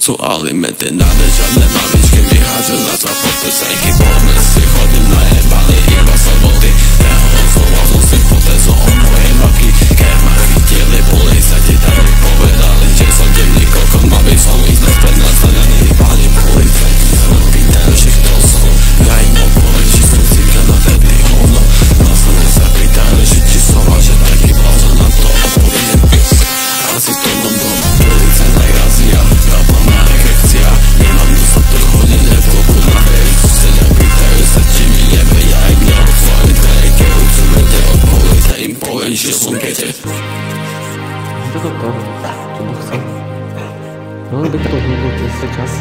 chcú alimenty nade, žiadne mamičky mi hádžu na dva podpesenky. Poďme si chodím najebaný iba soboty. Nehozoval som si potezu o mojej maky. Keď ma chytili, boli sa ti tam mi povedali, že som divný kokon, mal by som ísť naspäť na zelený. Páni policajti sa ma pýtajú, že kto som. Ja im odpoviem, či som cíka na tedný hovno. Následne sa pýtajú, že či som a že taký blázon, na to odpoviem. Asi to mám doma, policajná jazyja, problémna erekcia. Nemám dostatok hodine v bloku na hej. Susedia pýtajú sa, či mi jebe, ja im neodpoviem. Keď chcete odpovedť, ja im poviem, že som kete. Čo to? Čo to chcel? No, by to hudbu tiež čas.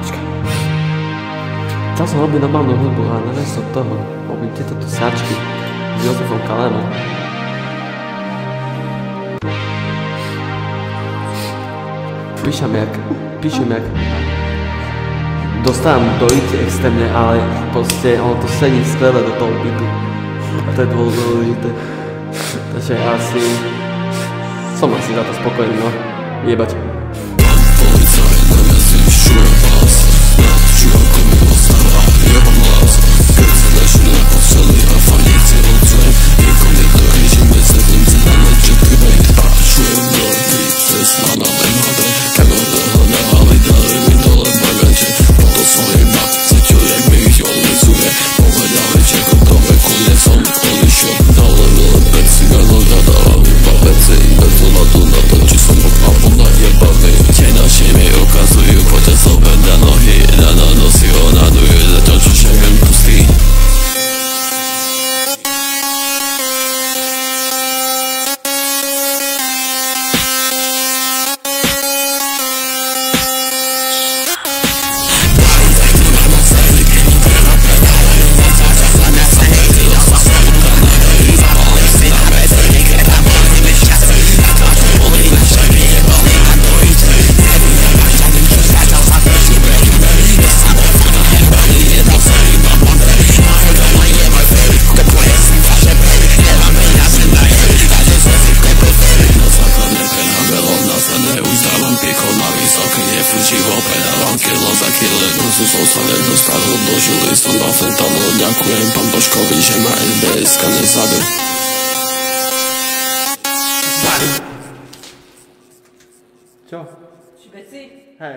Počkaj. Chcel som robiť normálnu hudbu, ale namiesto toho robím tieto tu sáčky s Jozefom Kalénom. Píšem jak dostávam dojít extrémne, ale proste ono to sedí skvelé do toho bytu. A to je dôležité. Takže som asi za to spokojný, no. Jebať. Policajt na mesi čuje hlas, načuj ako mi ostáva jeho hlas. Keď sa leží na posteli a fakt nechci odzujem, nikom nedojížime sa tým cena na četrvej. Čujem doby, cesta na MHD, keď odehľadávali, dali mi dole baganče. Potom som iba cítil, jak mi ich odlizuje. Povedali, že ko do veku nie som odišiel. Dole milé peci, ja dohľadávam iba veci. Bez ohľadu na to, či som bol alebo najebaný. Tie naši mi ukazujú, poďte sobe na nohy. Na nosy onadujú, zatiaľ čo šejem pustý. Som sa nedostavil, dožili som na fentanyl. Ďakujem pán Božkovi, že ma SBS-ka nezabil. Čo? Či veci? Hej.